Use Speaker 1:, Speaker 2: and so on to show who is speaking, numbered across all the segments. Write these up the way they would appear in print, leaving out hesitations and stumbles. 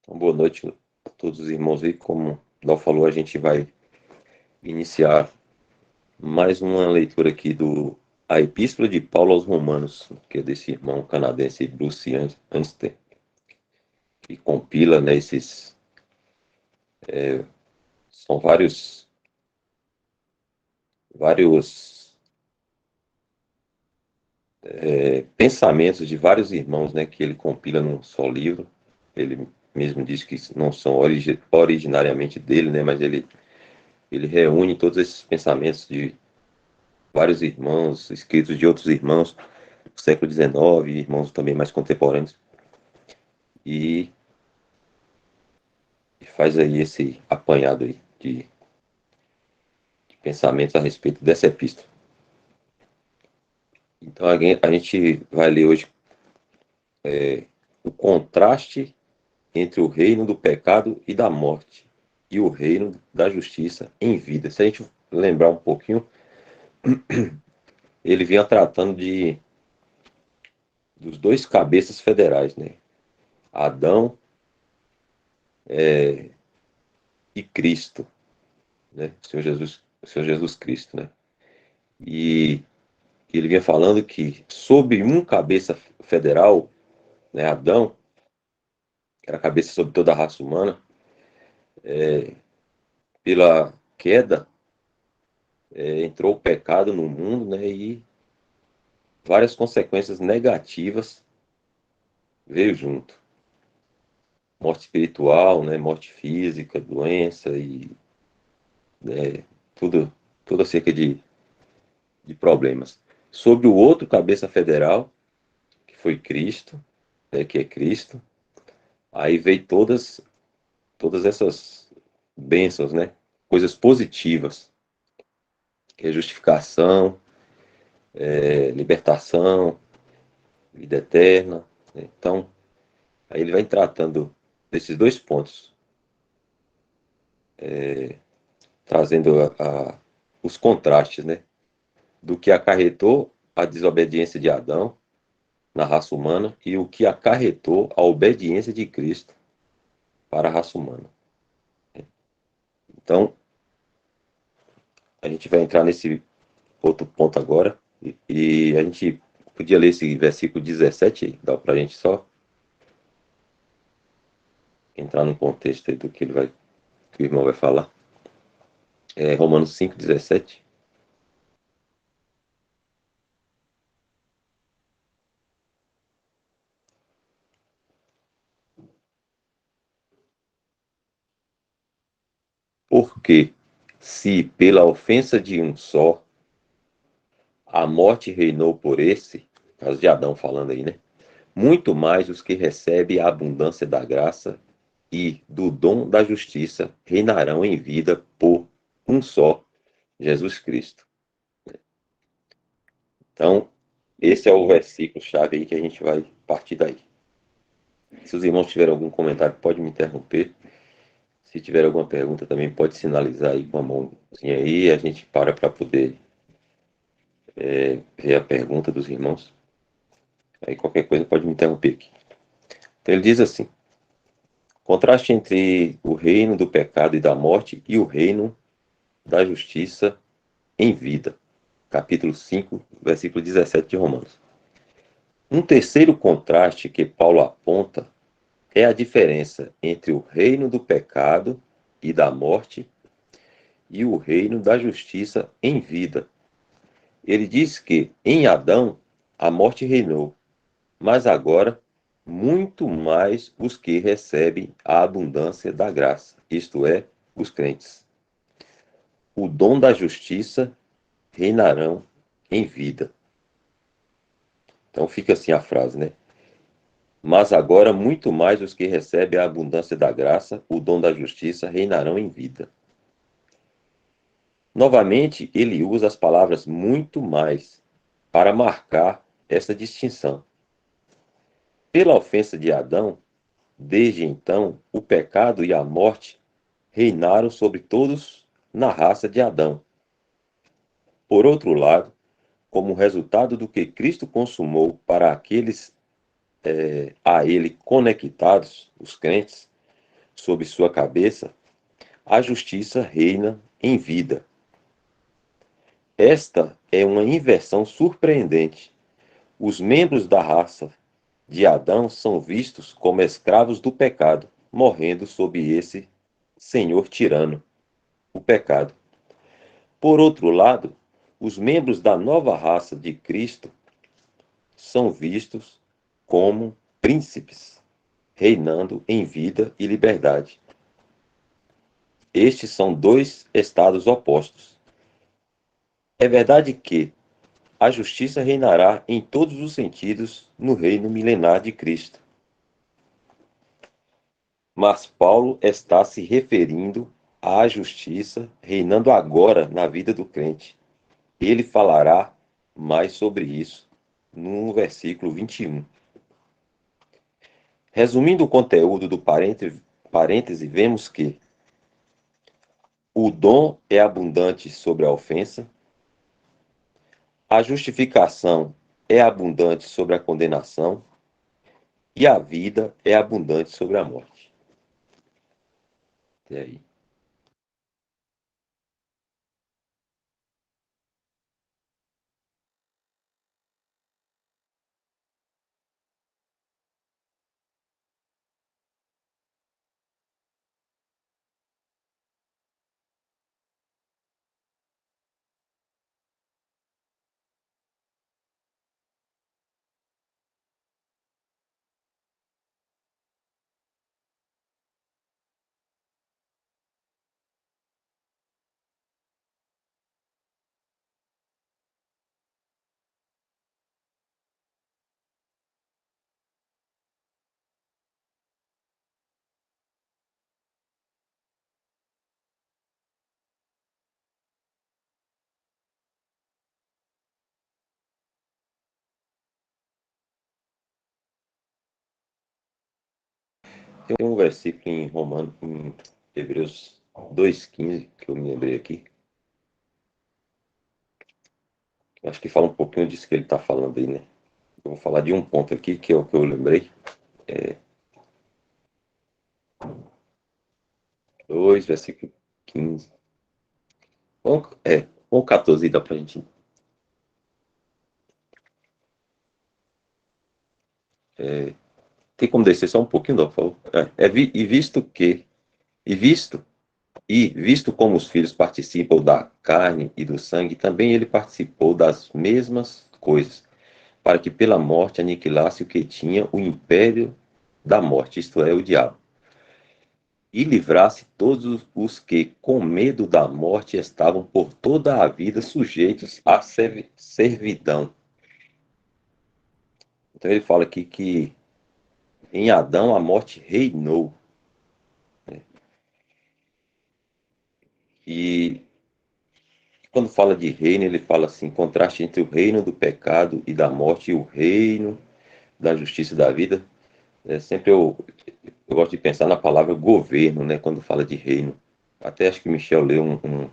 Speaker 1: Uma boa noite a todos os irmãos aí. Como o Dal falou, a gente vai iniciar mais uma leitura aqui a Epístola de Paulo aos Romanos, que é desse irmão canadense Bruce Anstey, que compila, né, são vários pensamentos de vários irmãos, né, que ele compila num só livro. Ele mesmo diz que não são originariamente dele, né, mas ele reúne todos esses pensamentos de vários irmãos, escritos de outros irmãos do século XIX, irmãos também mais contemporâneos, e faz aí esse apanhado aí de pensamentos a respeito dessa epístola. Então a gente vai ler hoje o contraste entre o reino do pecado e da morte e o reino da justiça em vida. Se a gente lembrar um pouquinho, ele vinha tratando dos dois cabeças federais, né? Adão e Cristo, né? O Senhor Jesus Cristo, né? E ele vinha falando que sob um cabeça federal, né, Adão, que era a cabeça sobre toda a raça humana, pela queda, entrou o pecado no mundo, né, e várias consequências negativas veio junto. Morte espiritual, né, morte física, doença e tudo, tudo acerca de problemas. Sobre o outro cabeça federal, que foi Cristo, que é Cristo, aí veio todas essas bênçãos, né? Coisas positivas, que é justificação, libertação, vida eterna, né? Então, aí ele vai tratando desses dois pontos, trazendo os contrastes, né? Do que acarretou a desobediência de Adão na raça humana e o que acarretou a obediência de Cristo para a raça humana. Então, a gente vai entrar nesse outro ponto agora, e a gente podia ler esse versículo 17, dá para a gente só entrar no contexto aí do que o irmão vai falar. Romanos 5:17. Porque se pela ofensa de um só a morte reinou por esse, caso de Adão falando aí, né? Muito mais os que recebem a abundância da graça e do dom da justiça reinarão em vida por um só, Jesus Cristo. Então, esse é o versículo-chave aí que a gente vai partir daí. Se os irmãos tiverem algum comentário, pode me interromper. Se tiver alguma pergunta também, pode sinalizar aí com a mãozinha aí. A gente para poder ver a pergunta dos irmãos. Aí qualquer coisa pode me interromper aqui. Então ele diz assim: contraste entre o reino do pecado e da morte e o reino da justiça em vida. Capítulo 5, versículo 17 de Romanos. Um terceiro contraste que Paulo aponta é a diferença entre o reino do pecado e da morte e o reino da justiça em vida. Ele diz que em Adão a morte reinou, mas agora muito mais os que recebem a abundância da graça, isto é, os crentes. O dom da justiça reinarão em vida. Então fica assim a frase, né? Mas agora muito mais os que recebem a abundância da graça, o dom da justiça reinarão em vida. Novamente, ele usa as palavras muito mais para marcar essa distinção. Pela ofensa de Adão, desde então, o pecado e a morte reinaram sobre todos na raça de Adão. Por outro lado, como resultado do que Cristo consumou para aqueles a ele conectados, os crentes, sobre sua cabeça, a justiça reina em vida. Esta é uma inversão surpreendente. Os membros da raça de Adão são vistos como escravos do pecado, morrendo sob esse senhor tirano, o pecado. Por outro lado, os membros da nova raça de Cristo são vistos como príncipes, reinando em vida e liberdade. Estes são dois estados opostos. É verdade que a justiça reinará em todos os sentidos no reino milenar de Cristo. Mas Paulo está se referindo à justiça reinando agora na vida do crente. Ele falará mais sobre isso no versículo 21. Resumindo o conteúdo do parêntese, vemos que o dom é abundante sobre a ofensa, a justificação é abundante sobre a condenação e a vida é abundante sobre a morte. E aí? Tem um versículo em Hebreus 2,15 que eu me lembrei aqui. Acho que fala um pouquinho disso que ele está falando aí, né? Eu vou falar de um ponto aqui que é o que eu lembrei. É 2, versículo 15. Ou 14 dá pra gente. Tem como descer só um pouquinho, não, por favor? E visto que, e visto, visto como os filhos participam da carne e do sangue, também ele participou das mesmas coisas, para que pela morte aniquilasse o que tinha o império da morte, isto é, o diabo, e livrasse todos os que, com medo da morte, estavam por toda a vida sujeitos à servidão. Então ele fala aqui que em Adão a morte reinou. E quando fala de reino, ele fala assim, contraste entre o reino do pecado e da morte e o reino da justiça e da vida. Sempre eu gosto de pensar na palavra governo, né, quando fala de reino. Até acho que Michel leu um,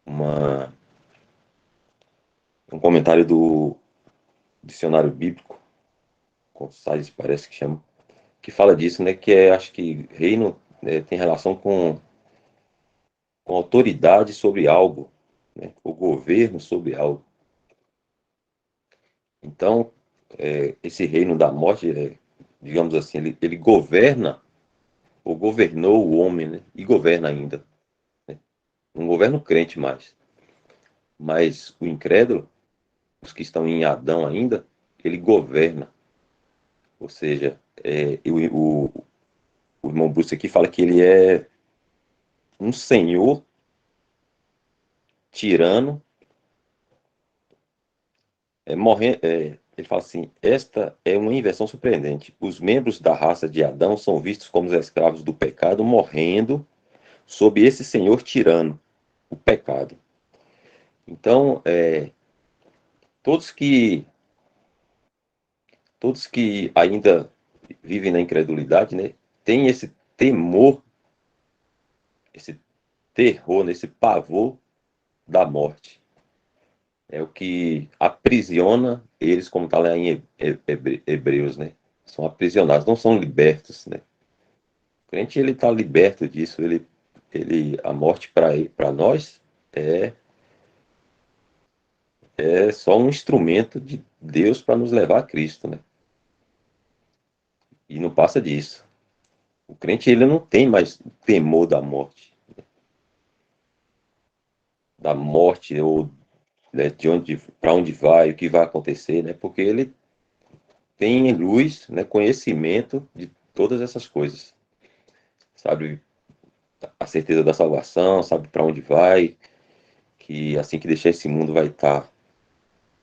Speaker 1: uma, um comentário do dicionário bíblico, Concise parece que chama, que fala disso, né, que acho que reino tem relação com autoridade sobre algo, né, o governo sobre algo. Então, esse reino da morte, digamos assim, ele governa, ou governou o homem, né? E governa ainda. Né? Não governa o crente mais. Mas o incrédulo, os que estão em Adão ainda, ele governa. Ou seja, o irmão Bruce aqui fala que ele é um senhor tirano, ele fala assim, esta é uma inversão surpreendente. Os membros da raça de Adão são vistos como os escravos do pecado, morrendo sob esse senhor tirano, o pecado. Então, todos que todos que ainda vivem na incredulidade, né, têm esse temor, esse terror, esse pavor da morte. É o que aprisiona eles, como está lá em Hebreus, né? são aprisionados, não são libertos, né? O crente ele está liberto disso, a morte para nós é, é só um instrumento de Deus para nos levar a Cristo, né? E não passa disso. O crente ele não tem mais temor da morte ou, né, de onde para onde vai, o que vai acontecer, né? Porque ele tem em luz, né, conhecimento de todas essas coisas, sabe a certeza da salvação, sabe para onde vai, que assim que deixar esse mundo vai estar,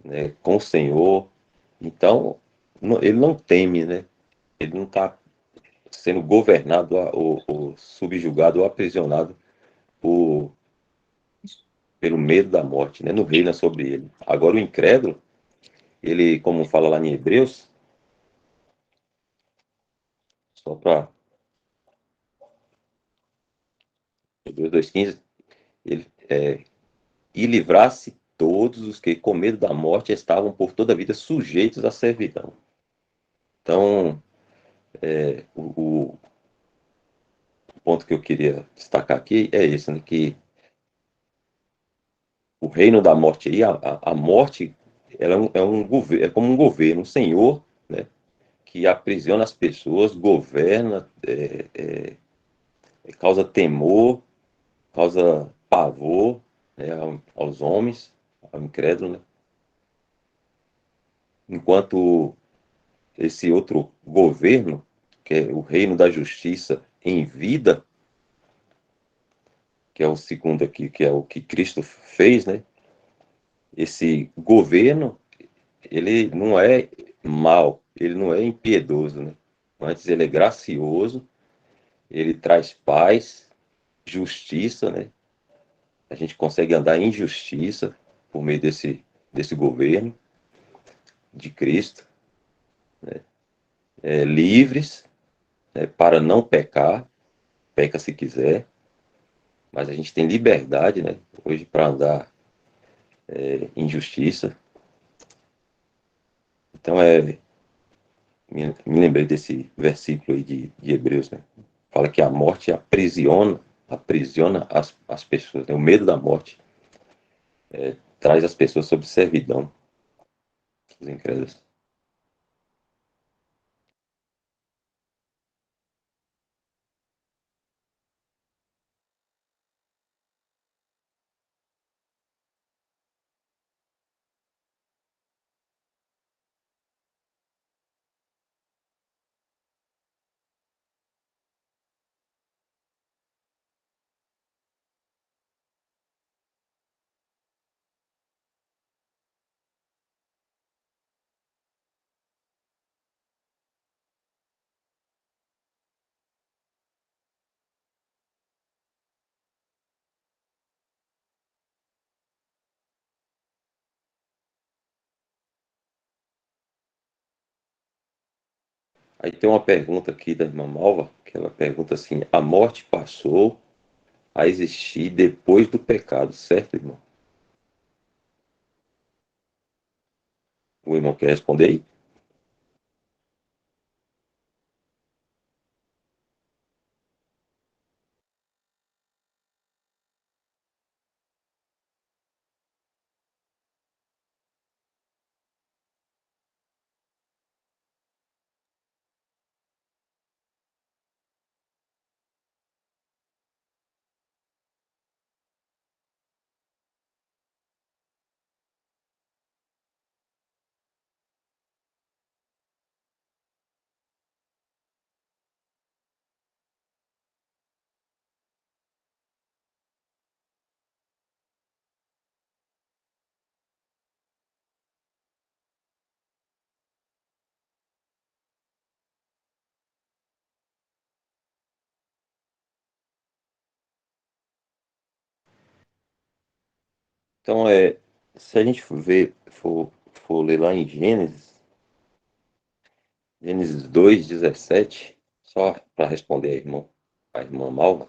Speaker 1: né, com o Senhor. Então, ele não teme, né? Ele não está sendo governado ou subjugado ou aprisionado por, pelo medo da morte, né? Não reina sobre ele. Agora, o incrédulo, ele, como fala lá em Hebreus, só para Hebreus 2,15, ele, e livrasse todos os que, com medo da morte, estavam por toda a vida sujeitos à servidão. Então, o ponto que eu queria destacar aqui é esse, né, que o reino da morte aí, a morte, ela é como um governo, um senhor, né, que aprisiona as pessoas, governa, causa temor, causa pavor, né, aos homens, ao incrédulo, né? Enquanto esse outro governo, que é o reino da justiça em vida, que é o segundo aqui, que é o que Cristo fez, né? Esse governo, ele não é mal, ele não é impiedoso, né? Antes ele é gracioso, ele traz paz, justiça, né? A gente consegue andar em justiça por meio desse governo de Cristo, livres, né, para não pecar, peca se quiser, mas a gente tem liberdade, né, hoje para andar em justiça. Então, me lembrei desse versículo aí de Hebreus, né? Fala que a morte aprisiona as pessoas, né? O medo da morte traz as pessoas sob servidão, os incrédulos. Aí tem uma pergunta aqui da irmã Malva, que ela pergunta assim: a morte passou a existir depois do pecado, certo, irmão? O irmão quer responder aí? Então, se a gente for ler lá em Gênesis 2:17, só para responder a irmã Malva,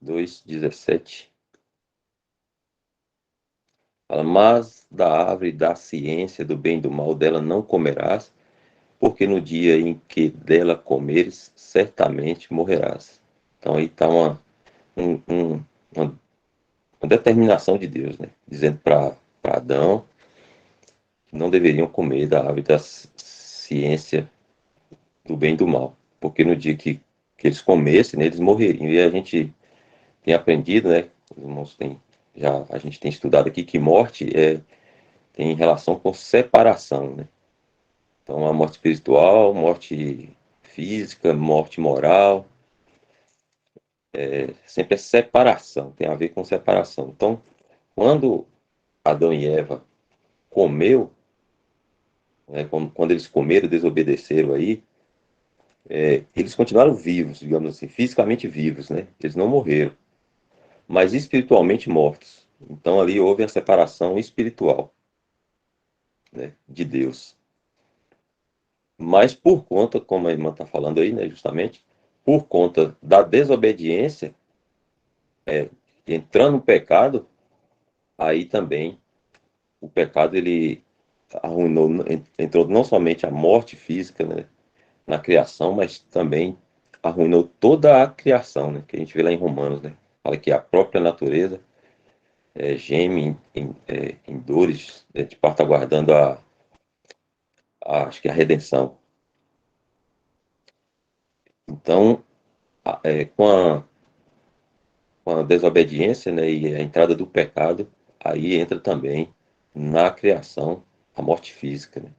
Speaker 1: 2:17. Fala, mas da árvore da ciência do bem e do mal dela não comerás, porque no dia em que dela comeres, certamente morrerás. Então aí está um, um, uma, uma determinação de Deus, né? Dizendo para Adão que não deveriam comer da árvore da ciência do bem e do mal, porque no dia que eles comessem, né, eles morreriam. E a gente tem aprendido, né? Os irmãos têm, já a gente tem estudado aqui que morte tem relação com separação, né? Então a morte espiritual, morte física, morte moral, sempre é separação, tem a ver com separação. Então, quando Adão e Eva comeu, né, quando eles comeram, desobedeceram aí, eles continuaram vivos, digamos assim, fisicamente vivos, né? Eles não morreram, mas espiritualmente mortos. Então ali houve a separação espiritual, né, de Deus. Mas por conta, como a irmã está falando aí, né, justamente, por conta da desobediência, entrando no pecado, aí também o pecado ele arruinou, entrou não somente a morte física, né, na criação, mas também arruinou toda a criação, né, que a gente vê lá em Romanos, né, fala que a própria natureza geme em dores, de parto aguardando acho que a redenção. Então, com a desobediência, né, e a entrada do pecado, aí entra também na criação a morte física, né?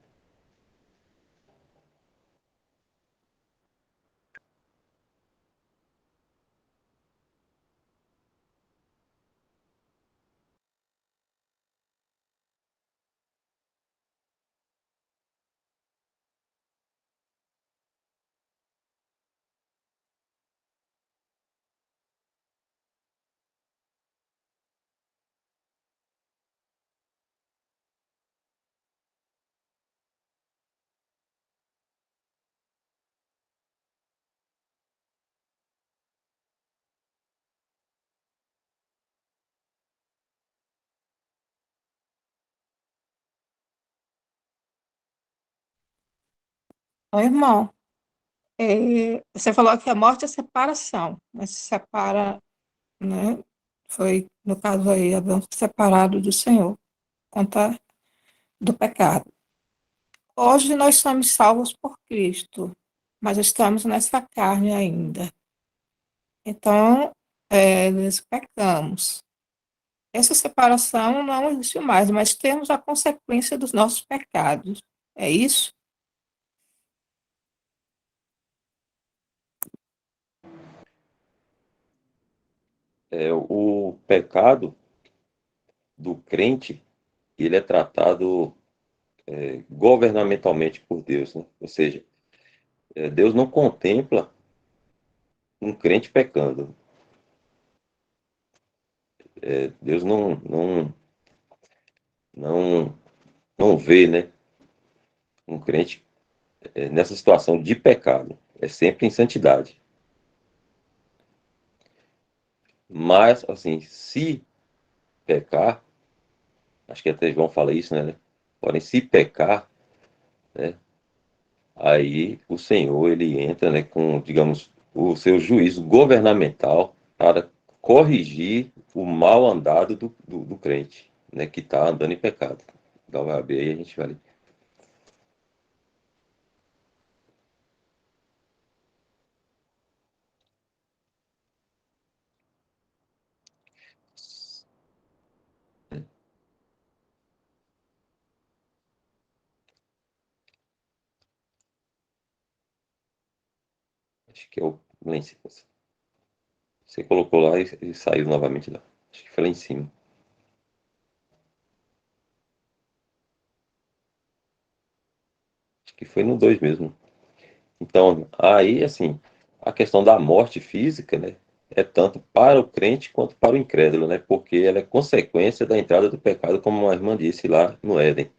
Speaker 2: Ô, irmão, você falou que a morte é separação, mas se separa, né? Foi, no caso aí, Adão separado do Senhor, conta do pecado. Hoje nós somos salvos por Cristo, mas estamos nessa carne ainda. Então, nós pecamos. Essa separação não existe mais, mas temos a consequência dos nossos pecados. É isso?
Speaker 1: O pecado do crente, ele é tratado governamentalmente por Deus, né? Ou seja, Deus não contempla um crente pecando. Deus não, não vê, né, um crente nessa situação de pecado. É sempre em santidade. Mas, assim, se pecar, acho que até João fala isso, né? Porém, se pecar, né, aí o Senhor ele entra, né, com, digamos, o seu juízo governamental para corrigir o mal andado do crente, né, que está andando em pecado. Então vai abrir aí, a gente vai ali. Acho que é o lá em cima. Você colocou lá e saiu novamente lá. Acho que foi lá em cima. Acho que foi no 2 mesmo. Então, aí, assim, a questão da morte física, né, é tanto para o crente quanto para o incrédulo, né, porque ela é consequência da entrada do pecado, como a irmã disse lá no Éden,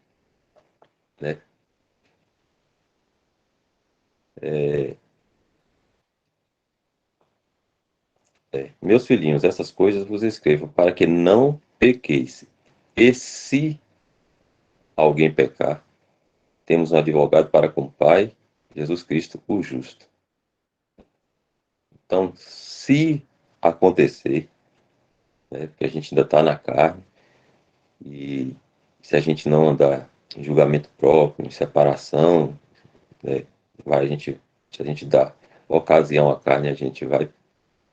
Speaker 1: né. Meus filhinhos, essas coisas vos escrevo para que não pequeis. E se alguém pecar, temos um advogado para com o Pai, Jesus Cristo, o justo. Então, se acontecer, né, porque a gente ainda está na carne, e se a gente não andar em julgamento próprio, em separação, né, se a gente dá ocasião à carne, a gente vai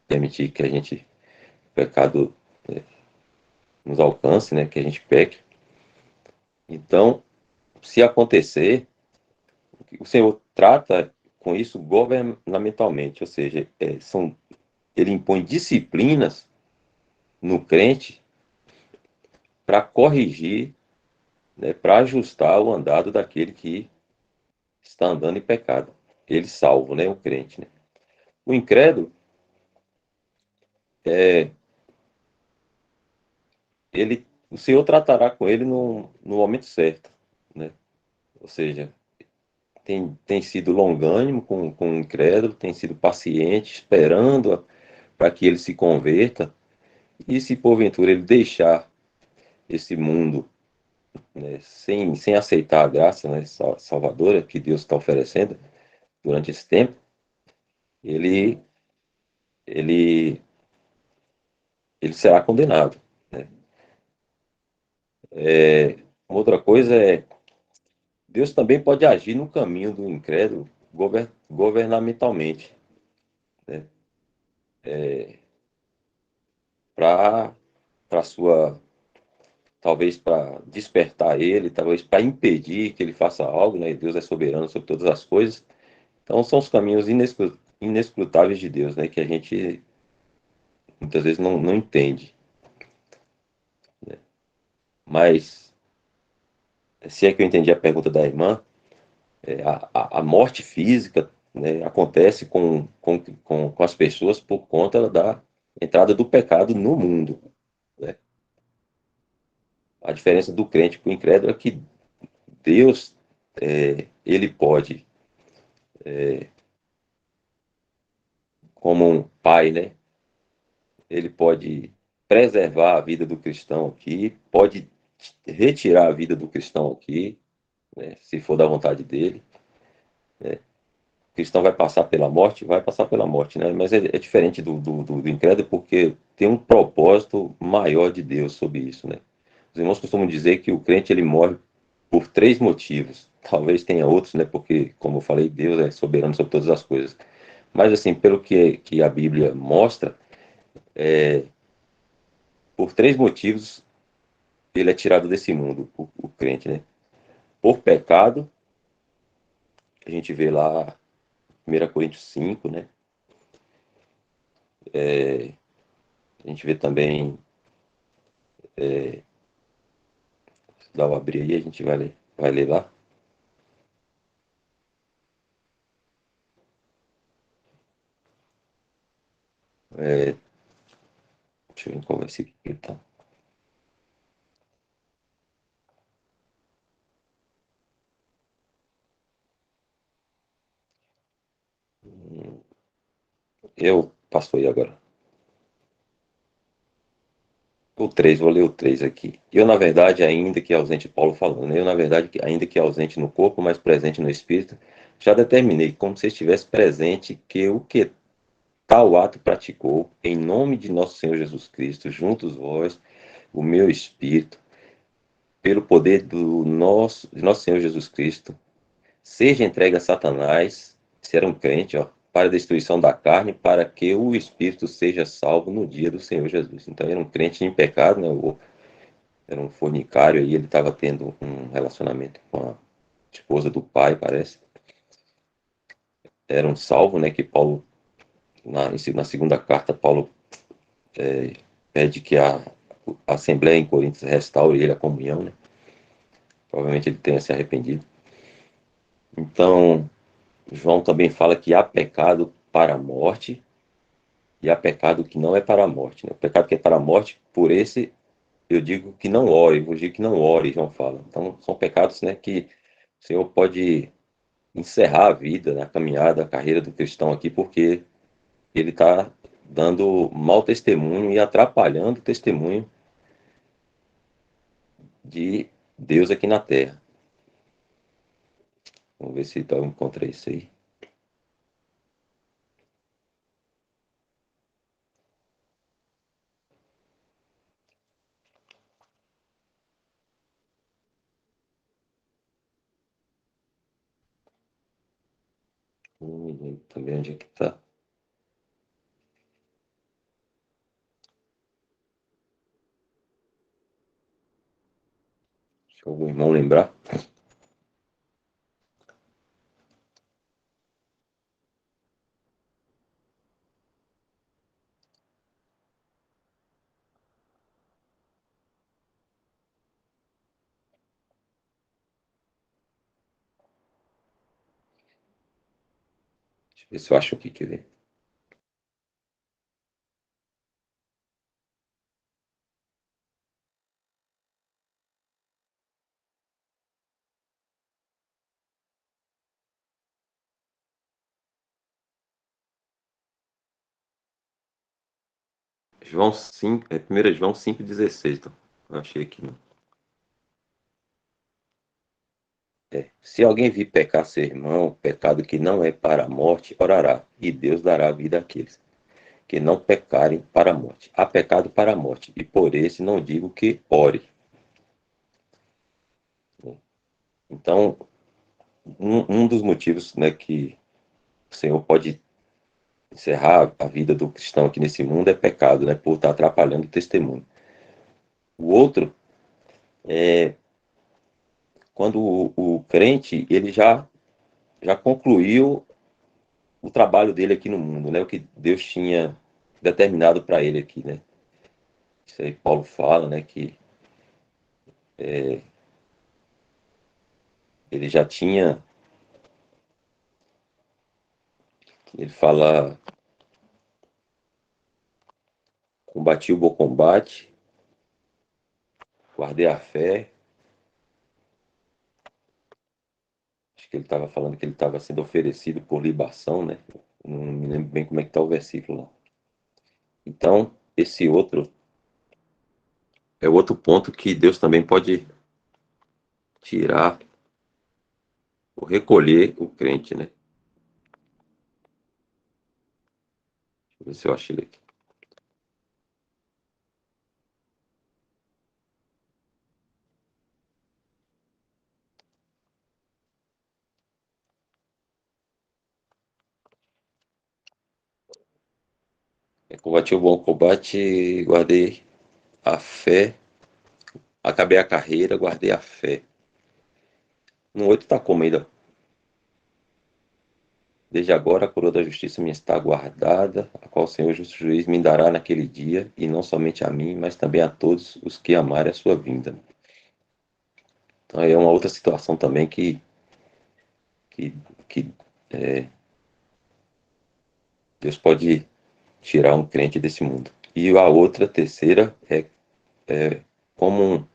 Speaker 1: permitir que o pecado, né, nos alcance, né, que a gente peque. Então, se acontecer, o Senhor trata com isso governamentalmente, ou seja, ele impõe disciplinas no crente para corrigir, né, para ajustar o andado daquele que está andando em pecado. Ele salvo, né, o crente. Né? O incrédulo, o Senhor tratará com ele no momento certo. Né? Ou seja, tem sido longânimo com o incrédulo, tem sido paciente, esperando para que ele se converta. E se porventura ele deixar esse mundo, né, sem aceitar a graça, né, salvadora que Deus está oferecendo durante esse tempo, ele, ele, ele será condenado. Né? Uma outra coisa é, Deus também pode agir no caminho do incrédulo governamentalmente, né? Para sua, talvez para despertar ele, talvez para impedir que ele faça algo, né? Deus é soberano sobre todas as coisas. Então são os caminhos inescrutáveis de Deus, né? Que a gente muitas vezes não entende. Mas, se é que eu entendi a pergunta da irmã, a morte física, né, acontece com as pessoas por conta da entrada do pecado no mundo. Né? A diferença do crente para o incrédulo é que Deus, ele pode, como um pai, né, ele pode preservar a vida do cristão aqui, pode retirar a vida do cristão aqui, né, se for da vontade dele. O cristão vai passar pela morte? Vai passar pela morte, né? Mas é diferente do incrédulo porque tem um propósito maior de Deus sobre isso, né? Os irmãos costumam dizer que o crente ele morre por três motivos. Talvez tenha outros, né? Porque, como eu falei, Deus é soberano sobre todas as coisas. Mas, assim, pelo que a Bíblia mostra, por três motivos ele é tirado desse mundo, o crente, né? Por pecado, a gente vê lá 1 Coríntios 5, né? A gente vê também, dá uma abrir aí, a gente vai ler lá. Deixa eu ver qual vai ser aqui, tá? Eu passo aí agora. O 3, vou ler o 3 aqui. Eu, na verdade, ainda que ausente, Paulo falando, né? Eu, na verdade, ainda que ausente no corpo, mas presente no espírito, já determinei, como se estivesse presente, que o que tal ato praticou, em nome de nosso Senhor Jesus Cristo, juntos vós, o meu espírito, pelo poder de nosso Senhor Jesus Cristo, seja entregue a Satanás, se era um crente, ó, para a destruição da carne, para que o espírito seja salvo no dia do Senhor Jesus. Então, era um crente em pecado, né? Era um fornicário, aí ele estava tendo um relacionamento com a esposa do pai, parece. Era um salvo, né? Que Paulo, na segunda carta, Paulo pede que a Assembleia em Coríntios restaure ele a comunhão, né? Provavelmente ele tenha se arrependido. Então, João também fala que há pecado para a morte e há pecado que não é para a morte. Né? O pecado que é para a morte, por esse eu digo que não ore, eu digo que não ore, João fala. Então, são pecados, né, que o Senhor pode encerrar a vida, a caminhada, a carreira do cristão aqui, porque ele está dando mau testemunho e atrapalhando o testemunho de Deus aqui na Terra. Vamos ver se eu encontrei isso aí. Também onde é que tá? Se algum irmão lembrar. Deixa eu ver se eu acho aqui, quer ver. João 5, 1 João 5,16. Então. Eu achei aqui. Se alguém vir pecar seu irmão, pecado que não é para a morte, orará, e Deus dará vida àqueles que não pecarem para a morte. Há pecado para a morte, e por esse não digo que ore. Então, um dos motivos, né, que o Senhor pode encerrar a vida do cristão aqui nesse mundo é pecado, né, por estar atrapalhando o testemunho. O outro é quando o crente ele já concluiu o trabalho dele aqui no mundo, né, o que Deus tinha determinado para ele aqui, né. Isso aí Paulo fala, né, que ele já tinha, ele fala, combati o bom combate, guardei a fé. Acho que ele estava falando que ele estava sendo oferecido por libação, né? Não me lembro bem como é que está o versículo lá. Então, esse outro é outro ponto que Deus também pode tirar ou recolher o crente, né? Deixa eu ver se eu achei ele aqui. Combati o bom combate, guardei a fé, acabei a carreira, guardei a fé. No 8 está como ainda. Desde agora a coroa da justiça me está guardada, a qual o Senhor justo juiz me dará naquele dia, e não somente a mim, mas também a todos os que amarem a sua vinda. Então aí é uma outra situação também que, que Deus pode tirar um crente desse mundo. E a outra, terceira, é como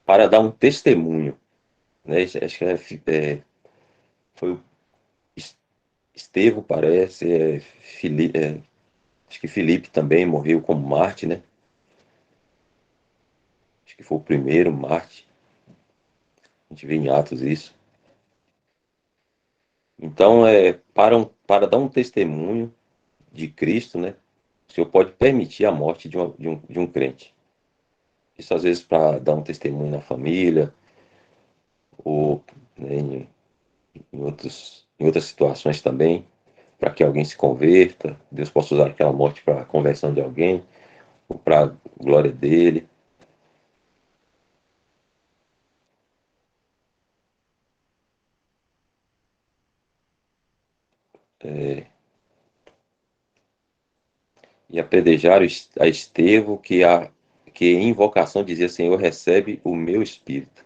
Speaker 1: para dar um testemunho. Né? Acho que foi o Estevão, parece, acho que Filipe também morreu como Marte, né? Acho que foi o primeiro Marte. A gente vê em Atos isso. Então, para dar um testemunho de Cristo, né? O Senhor pode permitir a morte de um crente. Isso às vezes para dar um testemunho na família, ou né, em outras situações também, para que alguém se converta. Deus possa usar aquela morte para a conversão de alguém, ou para a glória dele. E apedrejaram a Estevão, que em invocação dizia: Senhor, recebe o meu espírito.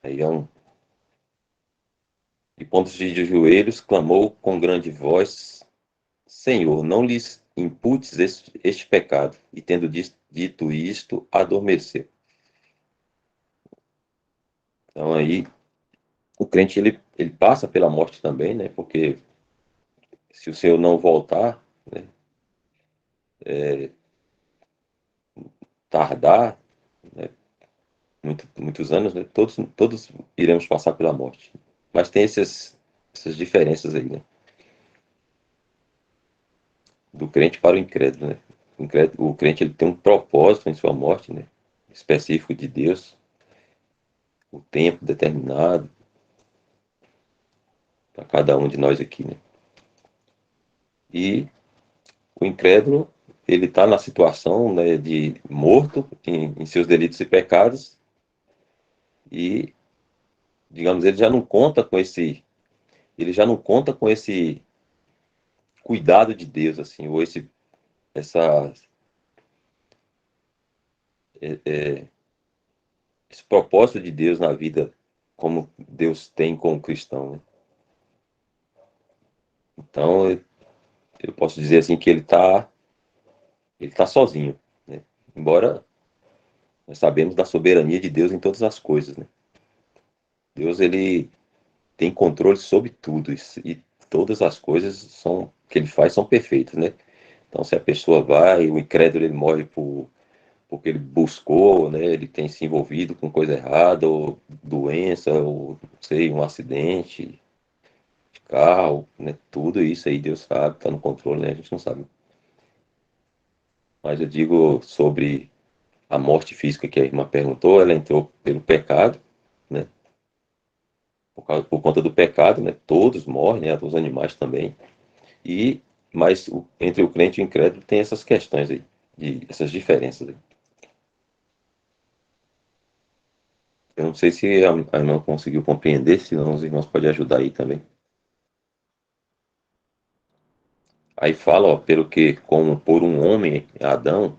Speaker 1: Aí e pondo-se de joelhos, clamou com grande voz: Senhor, não lhes imputes este pecado. E tendo dito isto, adormeceu. Então aí o crente ele passa pela morte também, né? Porque se o Senhor não voltar, né, tardar, né, muitos anos, né, todos iremos passar pela morte. Mas tem essas diferenças aí, né? Do crente para o incrédulo, né? O crente ele tem um propósito em sua morte, né? Específico de Deus, o tempo determinado para cada um de nós aqui, né? E o incrédulo ele está na situação, né, de morto em seus delitos e pecados e, digamos, ele já não conta com esse cuidado de Deus, assim, ou essa, esse propósito de Deus na vida, como Deus tem com o cristão, né? Então, eu posso dizer assim que ele tá sozinho, né? Embora nós sabemos da soberania de Deus em todas as coisas, né? Deus ele tem controle sobre tudo e todas as coisas que ele faz são perfeitas, né? Então, se a pessoa vai, o incrédulo ele morre porque ele buscou, né? Ele tem se envolvido com coisa errada, ou doença, ou não sei, um acidente de carro, né? Tudo isso aí Deus sabe, está no controle, né? A gente não sabe. Mas eu digo sobre a morte física que a irmã perguntou, ela entrou pelo pecado, né? Por conta do pecado, né? Todos morrem, né? Os animais também. E mas entre o crente e o incrédulo tem essas questões aí, essas diferenças aí. Eu não sei se a irmã conseguiu compreender, senão os irmãos podem ajudar aí também. Aí fala, ó, pelo que como por um homem, Adão,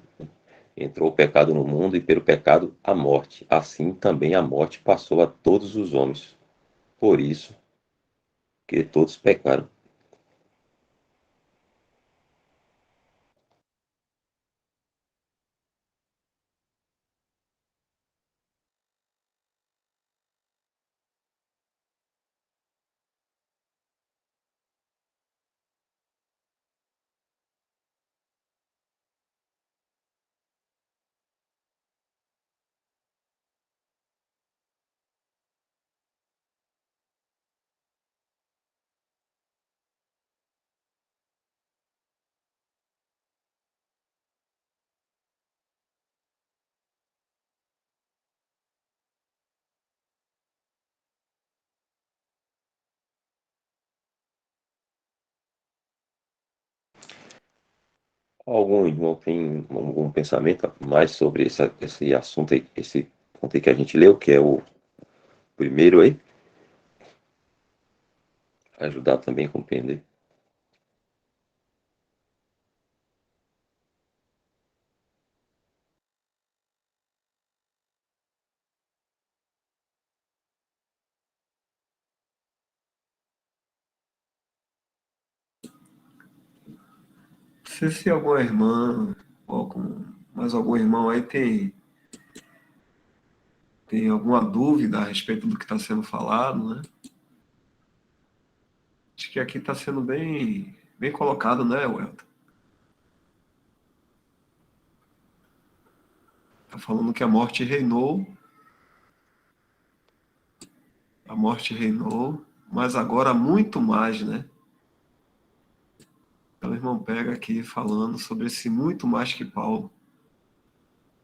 Speaker 1: entrou o pecado no mundo e pelo pecado a morte. Assim também a morte passou a todos os homens. Por isso que todos pecaram. Algum irmão tem algum pensamento mais sobre esse assunto aí, esse ponto aí que a gente leu, que é o primeiro aí? Ajudar também a compreender.
Speaker 3: Não sei se alguma irmã ou mais algum irmão aí tem alguma dúvida a respeito do que está sendo falado, né? Acho que aqui está sendo bem colocado, né, Welton? Está falando que a morte reinou, mas agora muito mais, né? Então o irmão pega aqui falando sobre esse muito mais que Paulo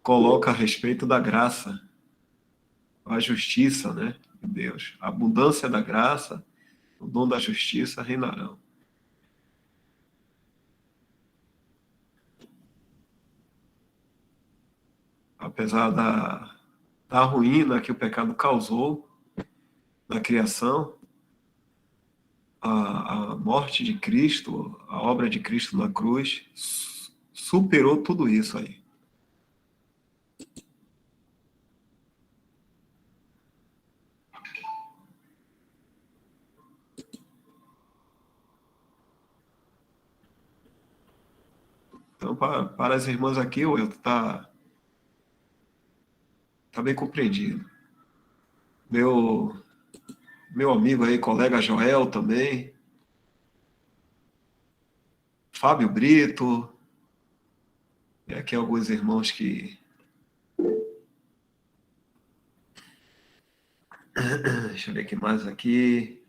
Speaker 3: coloca a respeito da graça, a justiça, né, de Deus. A abundância da graça, o dom da justiça reinarão. Apesar da ruína que o pecado causou na criação, a morte de Cristo, a obra de Cristo na cruz, superou tudo isso aí. Então, para as irmãs aqui, o Elton tá bem compreendido. Meu amigo aí, colega Joel também, Fábio Brito, e aqui alguns irmãos que... Deixa eu ver o que mais aqui.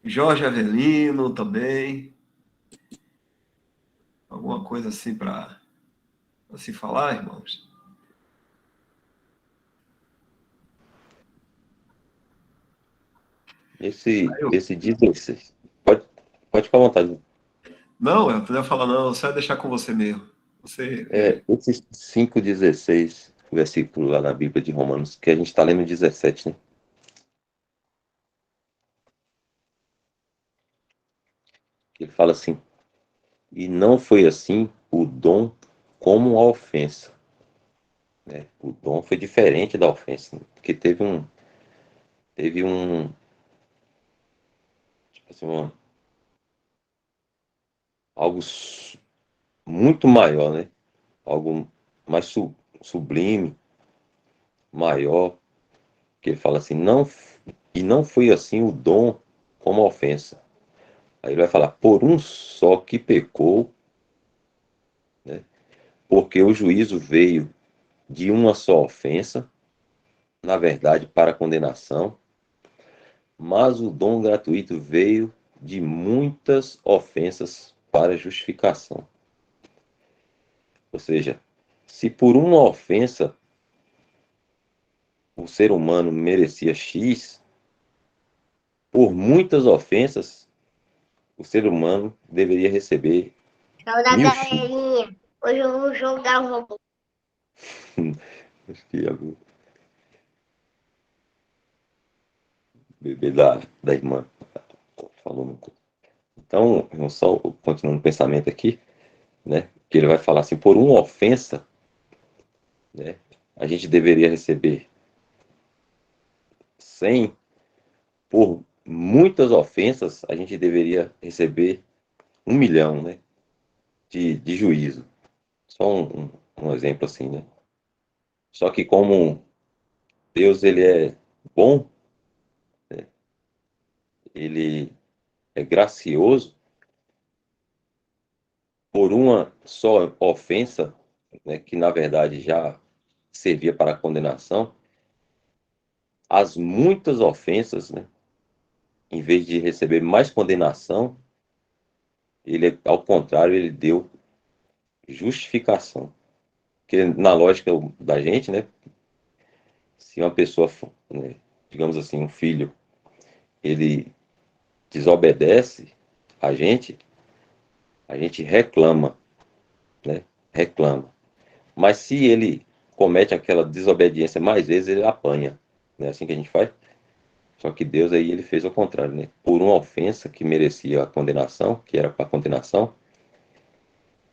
Speaker 3: Jorge Avelino também. Alguma coisa assim para se falar, irmãos?
Speaker 1: Esse 16. Pode ficar à vontade.
Speaker 3: Não, eu não ia falar não, você vai deixar com você mesmo. Você...
Speaker 1: Esse 5,16, versículo lá na Bíblia de Romanos, que a gente está lendo 17, né? Ele fala assim: e não foi assim o dom como a ofensa, né? O dom foi diferente da ofensa, né? Porque teve um, tipo assim, algo muito maior, né? Algo mais sublime, maior, que ele fala assim, e não foi assim o dom como a ofensa. Aí ele vai falar, por um só que pecou, né? Porque o juízo veio de uma só ofensa, na verdade, para condenação, mas o dom gratuito veio de muitas ofensas para justificação. Ou seja, se por uma ofensa o ser humano merecia X, por muitas ofensas o ser humano deveria receber
Speaker 4: Saudade
Speaker 1: 1000x.
Speaker 4: galerinha. Hoje eu vou jogar um robô.
Speaker 1: Acho que é o bebê da irmã falou muito. Então, só continuando o pensamento aqui, né? Que ele vai falar assim, por uma ofensa, né? A gente deveria receber 100, por muitas ofensas, a gente deveria receber 1 milhão, né? De juízo. Só um exemplo assim, né? Só que como Deus, ele é bom, né? Ele é gracioso, por uma só ofensa, né, que na verdade já servia para a condenação, as muitas ofensas, né, em vez de receber mais condenação, ele, ao contrário, ele deu justificação. Porque na lógica da gente, né, se uma pessoa, né, digamos assim, um filho, ele desobedece a gente reclama, né, reclama. Mas se ele comete aquela desobediência mais vezes, ele apanha. Não é assim que a gente faz? Só que Deus aí ele fez o contrário, né? Por uma ofensa que merecia a condenação, que era para condenação,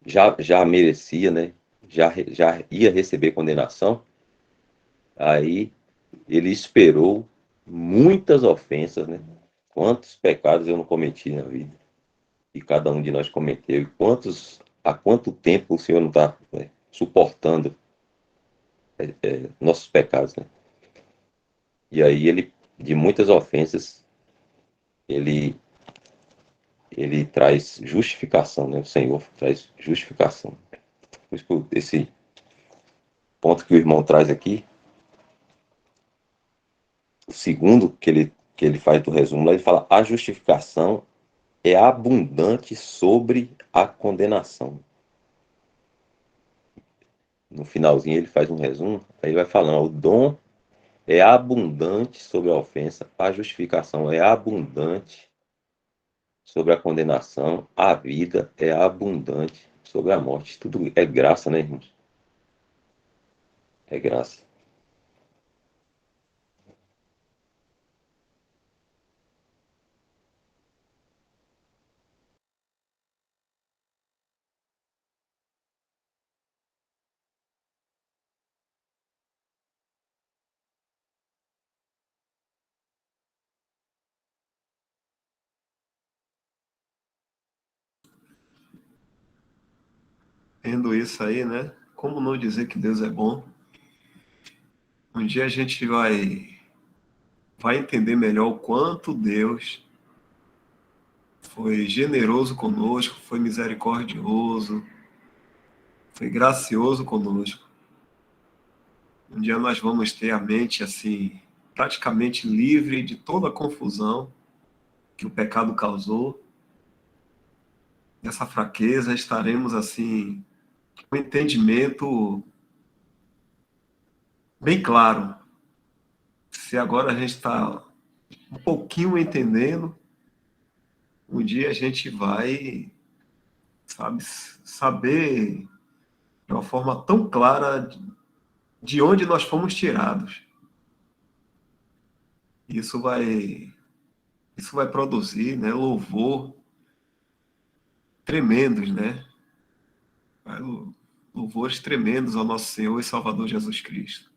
Speaker 1: já merecia, né? Já ia receber condenação. Aí ele esperou muitas ofensas, né? Quantos pecados eu não cometi na vida? E cada um de nós cometeu. E há quanto tempo o Senhor não está, né, suportando nossos pecados, né? E aí ele, de muitas ofensas, ele ele traz justificação, né? O Senhor traz justificação. Por isso, esse ponto que o irmão traz aqui, o segundo que ele faz do resumo, lá ele fala: a justificação é abundante sobre a condenação. No finalzinho ele faz um resumo, aí ele vai falando: ó, o dom é abundante sobre a ofensa, a justificação é abundante sobre a condenação, a vida é abundante sobre a morte. Tudo é graça, né, irmãos? É graça.
Speaker 3: Tendo isso aí, né? Como não dizer que Deus é bom? Um dia a gente vai entender melhor o quanto Deus foi generoso conosco, foi misericordioso, foi gracioso conosco. Um dia nós vamos ter a mente assim, praticamente livre de toda a confusão que o pecado causou. Nessa fraqueza estaremos assim, com um entendimento bem claro. Se agora a gente está um pouquinho entendendo, um dia a gente vai, sabe, saber de uma forma tão clara de onde nós fomos tirados. Isso vai, isso vai produzir, né, louvor tremendos, né? Louvores tremendos ao nosso Senhor e Salvador Jesus Cristo.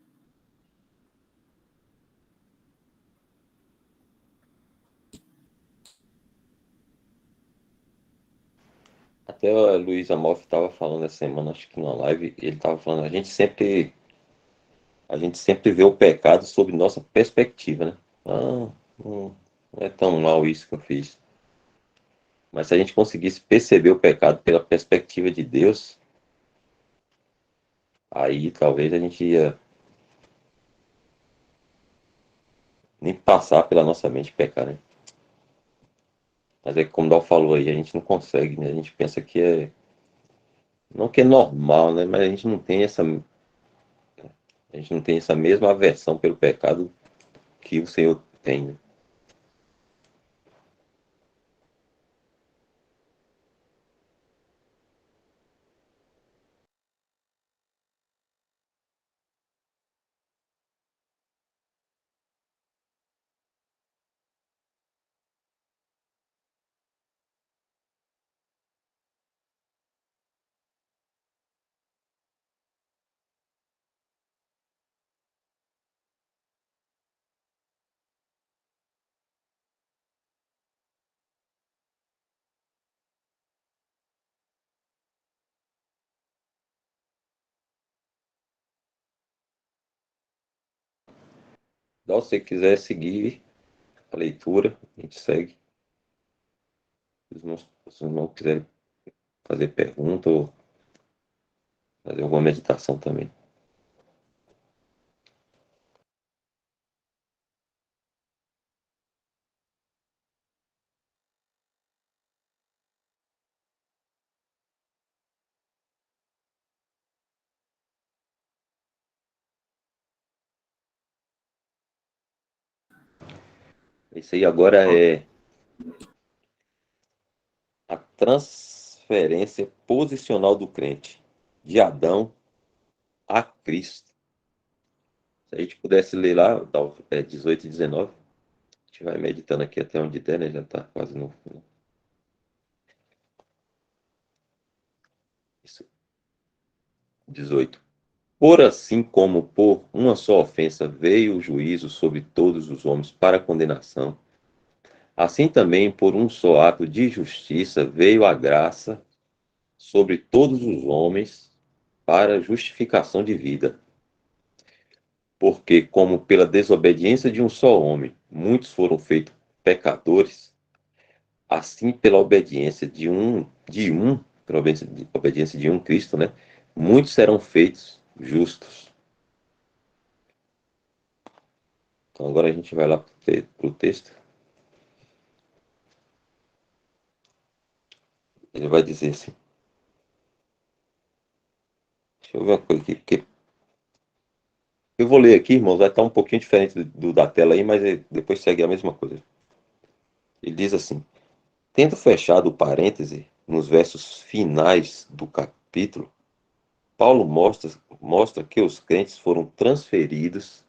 Speaker 1: Até o Luiz Amoff estava falando essa semana, acho que numa live, ele estava falando, a gente sempre vê o pecado sob nossa perspectiva, né? Ah, não é tão mal isso que eu fiz. Mas se a gente conseguisse perceber o pecado pela perspectiva de Deus, aí talvez a gente ia nem passar pela nossa mente pecar, né? Mas é que como o Dal falou aí, a gente não consegue, né? A gente pensa que não que é normal, né? Mas a gente não tem essa mesma aversão pelo pecado que o Senhor tem, né? Dal, se você quiser seguir a leitura, a gente segue. Se os irmãos quiserem fazer pergunta ou fazer alguma meditação também. Isso aí agora é a transferência posicional do crente, de Adão a Cristo. Se a gente pudesse ler lá, 18 e 19, a gente vai meditando aqui até onde der, né? Já está quase no final. Isso, 18. Por assim como por uma só ofensa veio o juízo sobre todos os homens para condenação, assim também por um só ato de justiça veio a graça sobre todos os homens para justificação de vida. Porque, como pela desobediência de um só homem, muitos foram feitos pecadores, assim pela obediência de um Cristo, né? Muitos serão feitos justos. Então agora a gente vai lá para o texto. Ele vai dizer assim. Deixa eu ver uma coisa aqui, porque eu vou ler aqui, irmãos, vai estar um pouquinho diferente da tela aí, mas depois segue a mesma coisa. Ele diz assim: tendo fechado o parêntese nos versos finais do capítulo, Paulo mostra que os crentes foram transferidos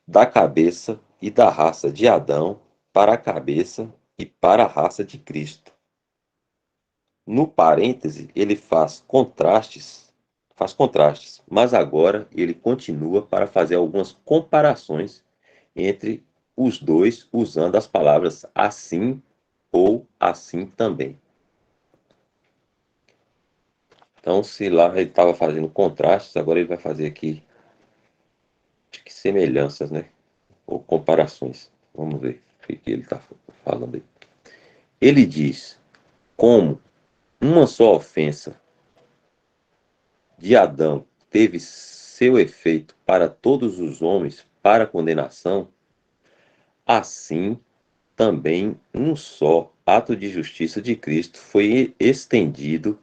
Speaker 1: da cabeça e da raça de Adão para a cabeça e para a raça de Cristo. No parêntese, ele faz contrastes, mas agora ele continua para fazer algumas comparações entre os dois, usando as palavras assim ou assim também. Então, se lá ele estava fazendo contrastes, agora ele vai fazer aqui semelhanças, né? Ou comparações. Vamos ver o que ele está falando aí. ele diz: como uma só ofensa de Adão teve seu efeito para todos os homens para condenação, assim também um só ato de justiça de Cristo foi estendido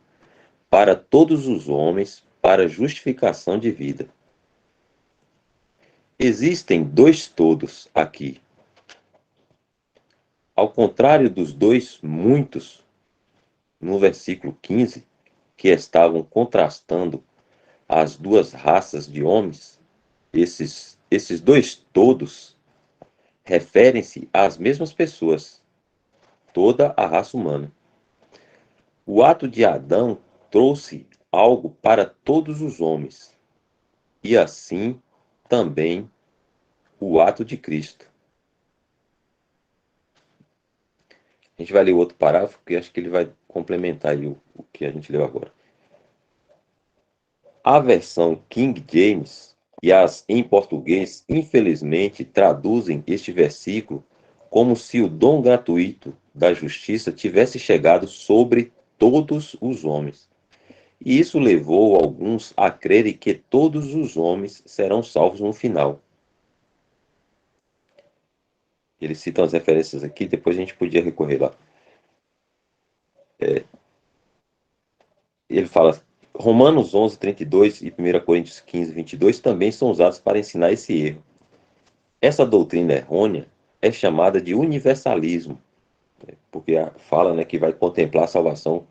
Speaker 1: para todos os homens para justificação de vida. Existem dois todos aqui. Ao contrário dos dois muitos, no versículo 15, que estavam contrastando as duas raças de homens, esses dois todos referem-se às mesmas pessoas, toda a raça humana. O ato de Adão trouxe algo para todos os homens, e assim também o ato de Cristo. A gente vai ler o outro parágrafo, porque acho que ele vai complementar aí o que a gente leu agora. A versão King James e as em português, infelizmente, traduzem este versículo como se o dom gratuito da justiça tivesse chegado sobre todos os homens. E isso levou alguns a crerem que todos os homens serão salvos no final. Eles citam as referências aqui, depois a gente podia recorrer lá. Ele fala, Romanos 11, 32 e 1 Coríntios 15, 22 também são usados para ensinar esse erro. Essa doutrina errônea é chamada de universalismo, porque fala, né, que vai contemplar a salvação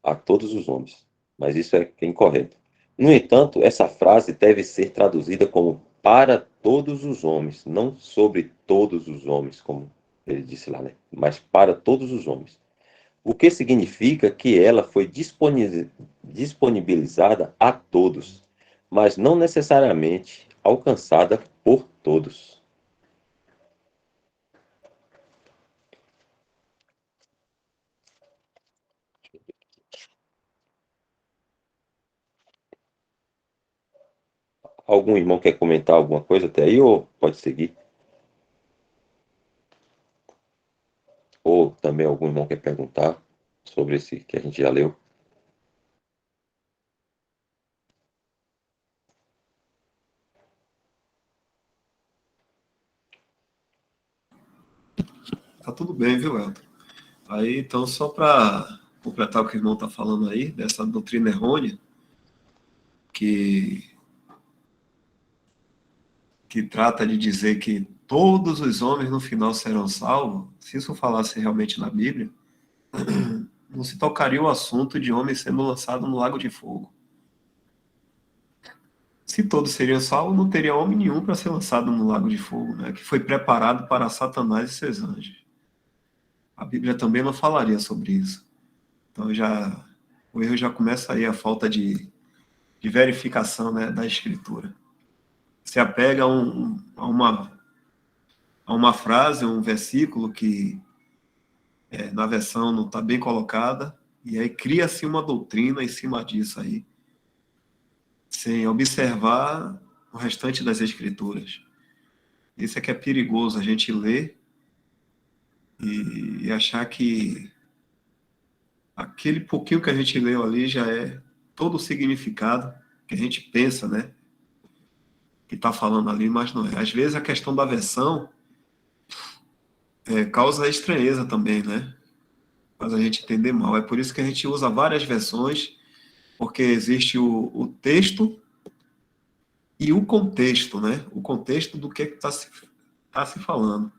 Speaker 1: a todos os homens. Mas isso é incorreto. No entanto, essa frase deve ser traduzida como para todos os homens, não sobre todos os homens, como ele disse lá, né? Mas para todos os homens. O que significa que ela foi disponibilizada a todos, mas não necessariamente alcançada por todos. Algum irmão quer comentar alguma coisa até aí ou pode seguir? Ou também algum irmão quer perguntar sobre esse que a gente já leu?
Speaker 3: Tá tudo bem, viu, Elton? Aí, então, só para completar o que o irmão está falando aí, dessa doutrina errônea, que trata de dizer que todos os homens no final serão salvos, se isso falasse realmente na Bíblia, não se tocaria o assunto de homem sendo lançado no lago de fogo. Se todos seriam salvos, não teria homem nenhum para ser lançado no lago de fogo, né? Que foi preparado para Satanás e seus anjos. A Bíblia também não falaria sobre isso. Então o erro já começa aí, a falta de verificação, né, da Escritura. Se apega a uma frase, um versículo que na versão não está bem colocada, e aí cria-se uma doutrina em cima disso aí, sem observar o restante das Escrituras. Isso é que é perigoso, a gente ler e achar que aquele pouquinho que a gente leu ali já é todo o significado que a gente pensa, né, que está falando ali, mas não é. Às vezes a questão da versão causa estranheza também, né? Faz a gente entender mal. É por isso que a gente usa várias versões, porque existe o texto e o contexto, né? O contexto do que está se falando.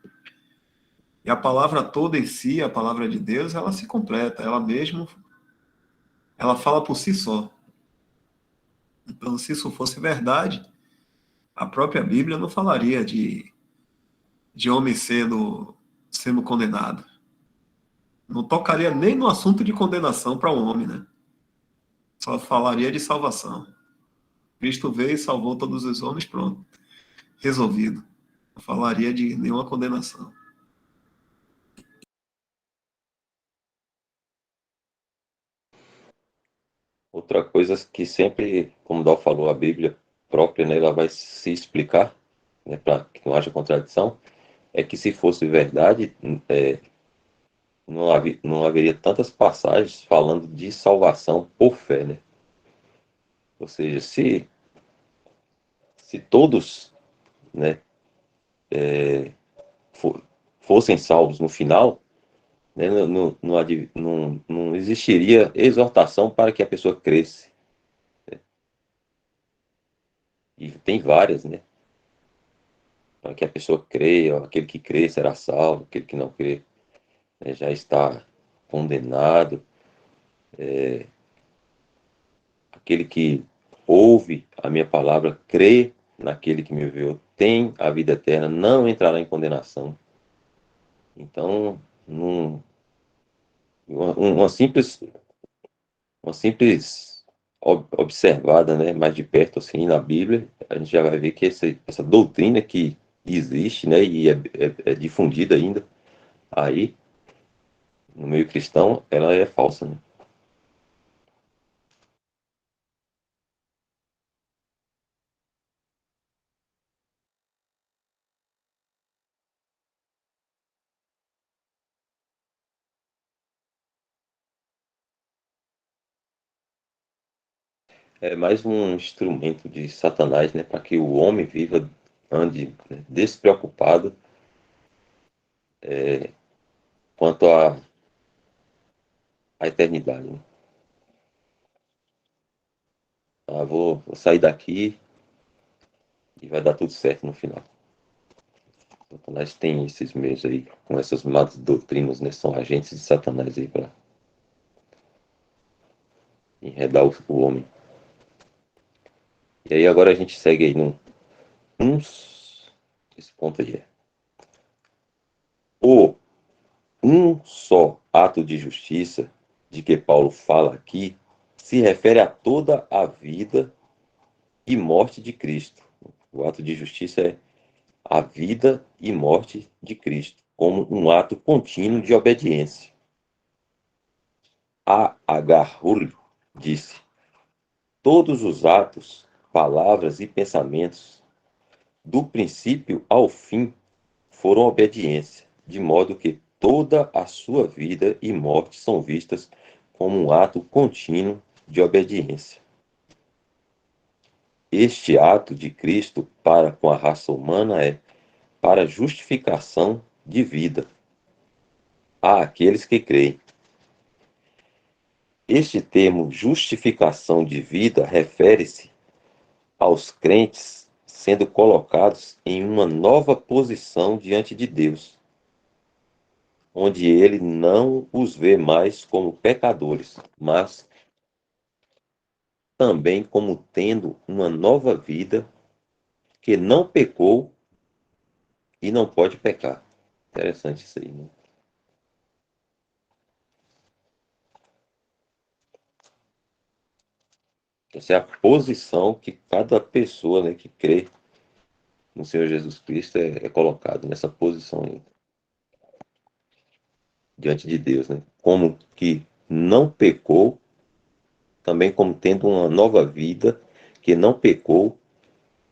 Speaker 3: E a palavra toda em si, a palavra de Deus, ela se completa, ela fala por si só. Então, se isso fosse verdade, a própria Bíblia não falaria de homem sendo condenado. Não tocaria nem no assunto de condenação para o homem, né? Só falaria de salvação. Cristo veio e salvou todos os homens, pronto. Resolvido. Não falaria de nenhuma condenação.
Speaker 1: Outra coisa que sempre, como Dal falou, a Bíblia própria, né, ela vai se explicar, né, para que não haja contradição, é que se fosse verdade, não haveria tantas passagens falando de salvação por fé, né? Ou seja, se todos, né, fossem salvos no final, né, não existiria exortação para que a pessoa cresça. E tem várias, né? Para que a pessoa creia, aquele que crê será salvo, aquele que não crê, né, já está condenado. Aquele que ouve a minha palavra, crê naquele que me enviou, tem a vida eterna, não entrará em condenação. Então, uma simples, observada, né, mais de perto assim na Bíblia, a gente já vai ver que essa doutrina que existe, né, e é difundida ainda aí no meio cristão, ela é falsa, né? É mais um instrumento de Satanás, né, para que o homem ande, né, despreocupado quanto à eternidade, né? Ah, vou sair daqui e vai dar tudo certo no final. Satanás tem esses meios aí, com essas más doutrinas, né? São agentes de Satanás aí para enredar o homem. E aí agora a gente segue aí esse ponto aí o um só ato de justiça de que Paulo fala aqui se refere a toda a vida e morte de Cristo. O ato de justiça é a vida e morte de Cristo, como um ato contínuo de obediência. A. H. Hull disse: todos os atos, palavras e pensamentos, do princípio ao fim, foram obediência, de modo que toda a sua vida e morte são vistas como um ato contínuo de obediência. Este ato de Cristo para com a raça humana é para justificação de vida a aqueles que creem. Este termo justificação de vida refere-se aos crentes sendo colocados em uma nova posição diante de Deus, onde ele não os vê mais como pecadores, mas também como tendo uma nova vida que não pecou e não pode pecar. Interessante isso aí, né? Essa é a posição que cada pessoa, né, que crê no Senhor Jesus Cristo é colocado nessa posição aí, diante de Deus, né? Como que não pecou, também como tendo uma nova vida que não pecou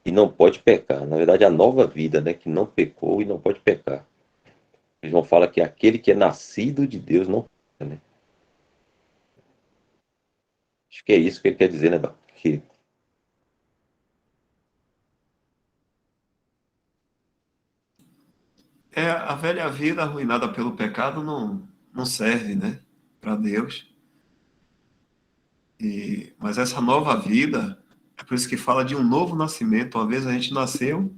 Speaker 1: e não pode pecar. Na verdade, a nova vida, né, que não pecou e não pode pecar. João fala que aquele que é nascido de Deus não peca, né? Acho que é isso que ele quer dizer, né, Dal? Que
Speaker 3: A velha vida arruinada pelo pecado não serve, né, para Deus. Mas essa nova vida, é por isso que fala de um novo nascimento. Uma vez a gente nasceu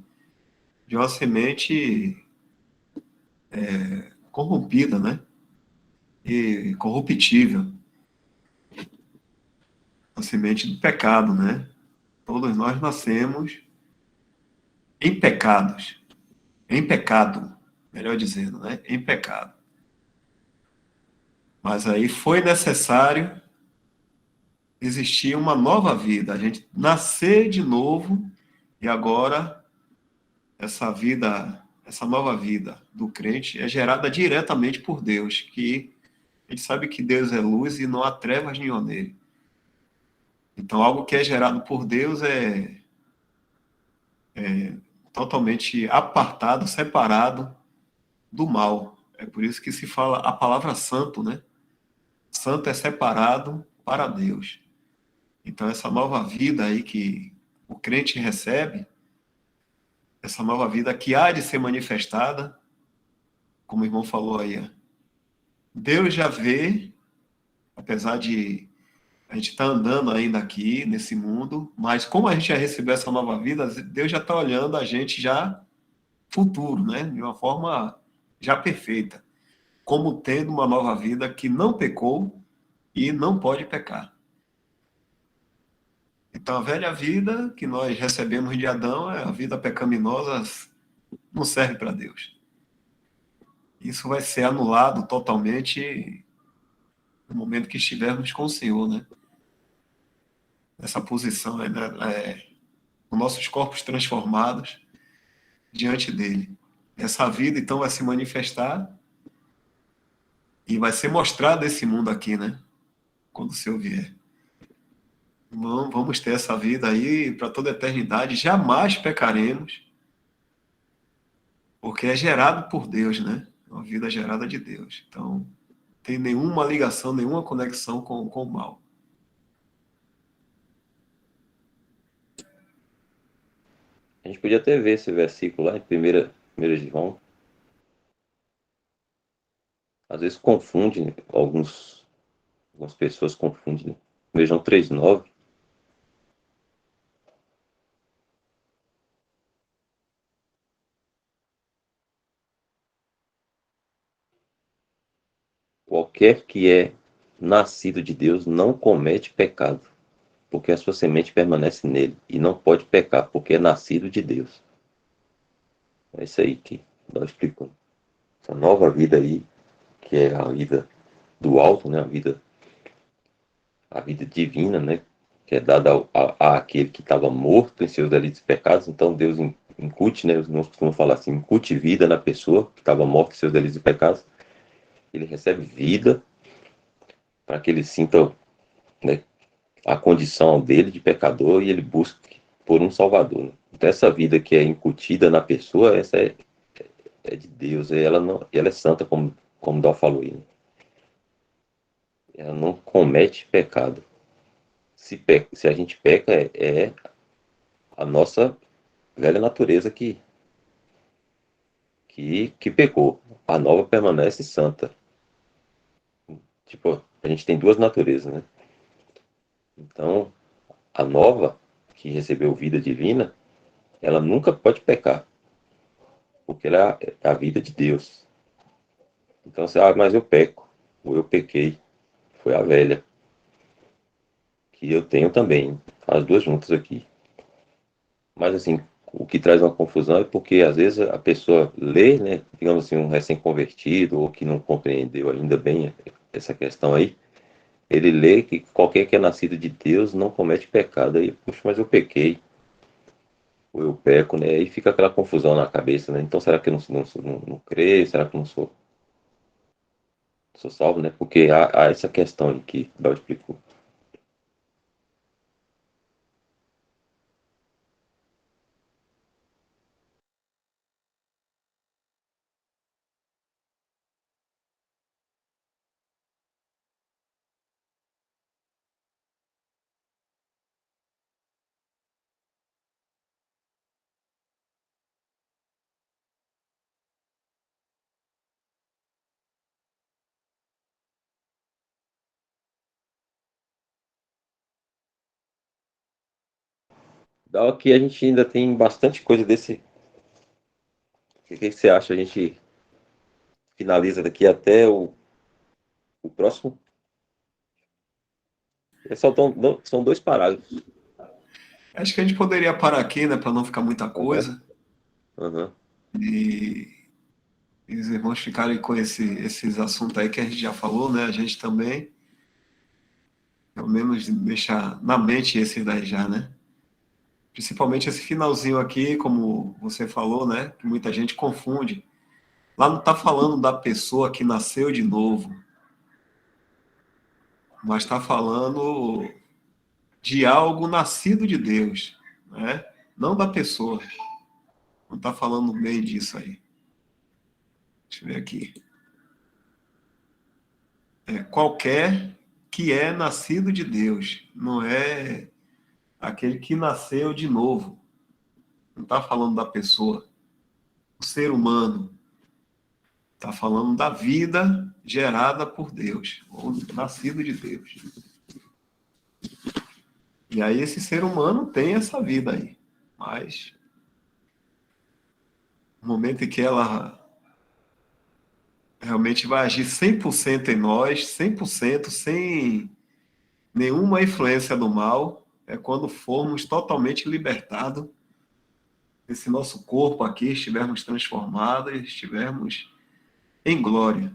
Speaker 3: de uma semente corrompida, né? E corruptível. A semente do pecado, né? Todos nós nascemos em pecados. Em pecado, melhor dizendo, né? Em pecado. Mas aí foi necessário existir uma nova vida, a gente nascer de novo e agora essa vida, essa nova vida do crente é gerada diretamente por Deus, que a gente sabe que Deus é luz e não há trevas nenhuma nele. Então, algo que é gerado por Deus é totalmente apartado, separado do mal. É por isso que se fala a palavra santo, né? Santo é separado para Deus. Então, essa nova vida aí que o crente recebe, essa nova vida que há de ser manifestada, como o irmão falou aí, ó, Deus já vê, apesar de a gente estar andando ainda aqui nesse mundo, mas como a gente já recebeu essa nova vida, Deus já está olhando a gente já futuro, né? De uma forma já perfeita, como tendo uma nova vida que não pecou e não pode pecar. Então, a velha vida que nós recebemos de Adão, é a vida pecaminosa, não serve para Deus. Isso vai ser anulado totalmente no momento que estivermos com o Senhor, né? Nessa posição, né? Com nossos corpos transformados diante dele. Essa vida, então, vai se manifestar e vai ser mostrada esse mundo aqui, né? Quando o Senhor vier. Vamos ter essa vida aí para toda a eternidade, jamais pecaremos, porque é gerado por Deus, né? Uma vida gerada de Deus. Então, não tem nenhuma ligação, nenhuma conexão com o mal.
Speaker 1: A gente podia até ver esse versículo lá em 1 João. Às vezes confunde, né? Algumas pessoas confundem, né? 1 João 3,9. Qualquer que é nascido de Deus não comete pecado, porque a sua semente permanece nele, e não pode pecar, porque é nascido de Deus. É isso aí que nós explicamos. Essa nova vida aí, que é a vida do alto, né? A vida divina, né? Que é dada àquele que estava morto em seus delitos e pecados. Então Deus incute, né? Os irmãos costumam falar assim, incute vida na pessoa que estava morta em seus delitos e pecados. Ele recebe vida para que ele sinta, né, a condição dele de pecador e ele busque por um Salvador. Né? Então essa vida que é incutida na pessoa, essa é de Deus, ela é santa, como Dó falou aí. Né? Ela não comete pecado. Se a gente peca, é a nossa velha natureza que pecou. A nova permanece santa. Tipo, a gente tem duas naturezas, né? Então, a nova, que recebeu vida divina, ela nunca pode pecar, porque ela é a vida de Deus. Então, você, mas eu peco, ou eu pequei, foi a velha, que eu tenho também, as duas juntas aqui. Mas, assim, o que traz uma confusão é porque, às vezes, a pessoa lê, né, digamos assim, um recém-convertido, ou que não compreendeu ainda bem essa questão aí, ele lê que qualquer que é nascido de Deus não comete pecado. Aí, puxa, mas eu pequei, ou eu peco, né? Aí fica aquela confusão na cabeça, né? Então, será que eu não creio? Será que eu não sou salvo, né? Porque há essa questão aí que Bel explicou. Dá que a gente ainda tem bastante coisa desse. O que você acha? A gente finaliza daqui até o próximo? São dois parágrafos.
Speaker 3: Acho que a gente poderia parar aqui, né, para não ficar muita
Speaker 1: Uhum.
Speaker 3: coisa,
Speaker 1: Uhum.
Speaker 3: e os irmãos ficarem com esses assuntos aí que a gente já falou, né? A gente também, pelo menos, deixar na mente esses daí já, né? Principalmente esse finalzinho aqui, como você falou, né? Que muita gente confunde. Lá não está falando da pessoa que nasceu de novo, mas está falando de algo nascido de Deus, né? Não da pessoa. Não está falando bem disso aí. Deixa eu ver aqui. qualquer que é nascido de Deus, não é aquele que nasceu de novo. Não está falando da pessoa, o ser humano. Está falando da vida gerada por Deus, ou nascido de Deus. E aí esse ser humano tem essa vida aí. Mas no momento em que ela realmente vai agir 100% em nós, 100%, sem nenhuma influência do mal, é quando formos totalmente libertados desse nosso corpo aqui, estivermos transformados, estivermos em glória.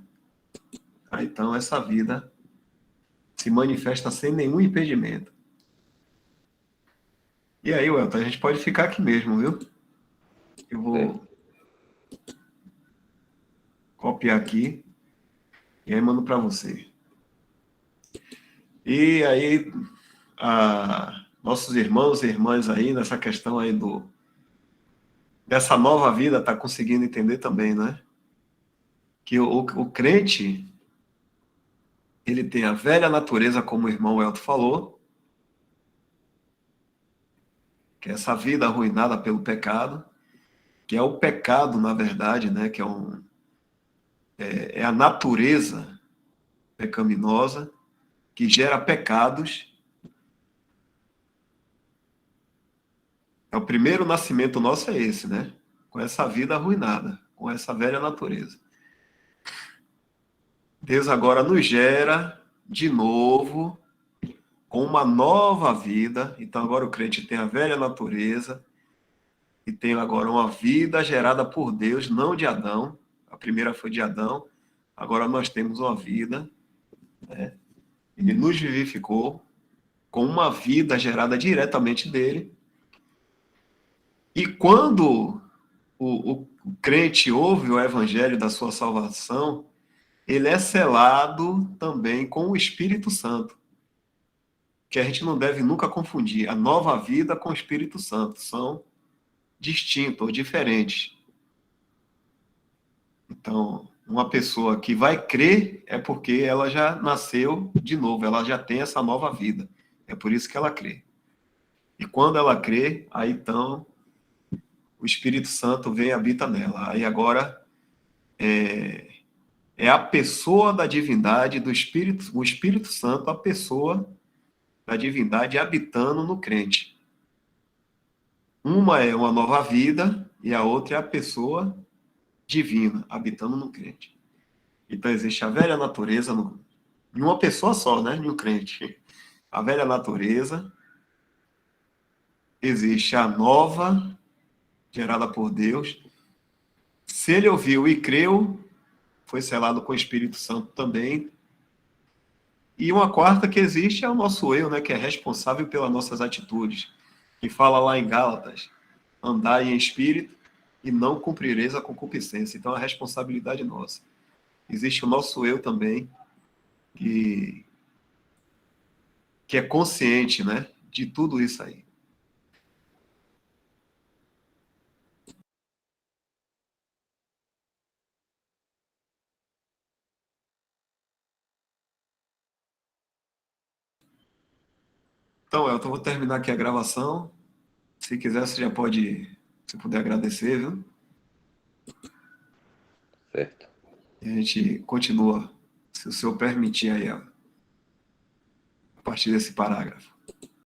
Speaker 3: Então essa vida se manifesta sem nenhum impedimento. E aí, Welton, a gente pode ficar aqui mesmo, viu? Eu vou copiar aqui e aí mando para você. E aí, nossos irmãos e irmãs aí, nessa questão aí dessa nova vida, tá conseguindo entender também, né? Que o crente, ele tem a velha natureza, como o irmão Welton falou, que é essa vida arruinada pelo pecado, que é o pecado, na verdade, né? Que é a natureza pecaminosa que gera pecados. O primeiro nascimento nosso é esse, né? Com essa vida arruinada, com essa velha natureza. Deus agora nos gera de novo com uma nova vida. Então agora o crente tem a velha natureza e tem agora uma vida gerada por Deus, não de Adão. A primeira foi de Adão. Agora nós temos uma vida, né? Ele nos vivificou com uma vida gerada diretamente dele. E quando o crente ouve o evangelho da sua salvação, ele é selado também com o Espírito Santo, que a gente não deve nunca confundir. A nova vida com o Espírito Santo são distintos ou diferentes. Então, uma pessoa que vai crer é porque ela já nasceu de novo, ela já tem essa nova vida. É por isso que ela crê. E quando ela crê, aí então o Espírito Santo vem e habita nela. Aí agora é a pessoa da divindade, do Espírito, o Espírito Santo, a pessoa da divindade habitando no crente. Uma é uma nova vida e a outra é a pessoa divina habitando no crente. Então existe a velha natureza em uma pessoa só, né? Em um crente. A velha natureza, existe a nova, gerada por Deus. Se ele ouviu e creu, foi selado com o Espírito Santo também. E uma quarta que existe é o nosso eu, né? Que é responsável pelas nossas atitudes. Que fala lá em Gálatas, andai em espírito e não cumprireis a concupiscência. Então, a responsabilidade é nossa. Existe o nosso eu também, que é consciente, né, de tudo isso aí. Então, Elton, vou terminar aqui a gravação. Se quiser, você já pode, se puder agradecer, viu?
Speaker 1: Certo.
Speaker 3: E a gente continua, se o senhor permitir aí, a partir desse parágrafo.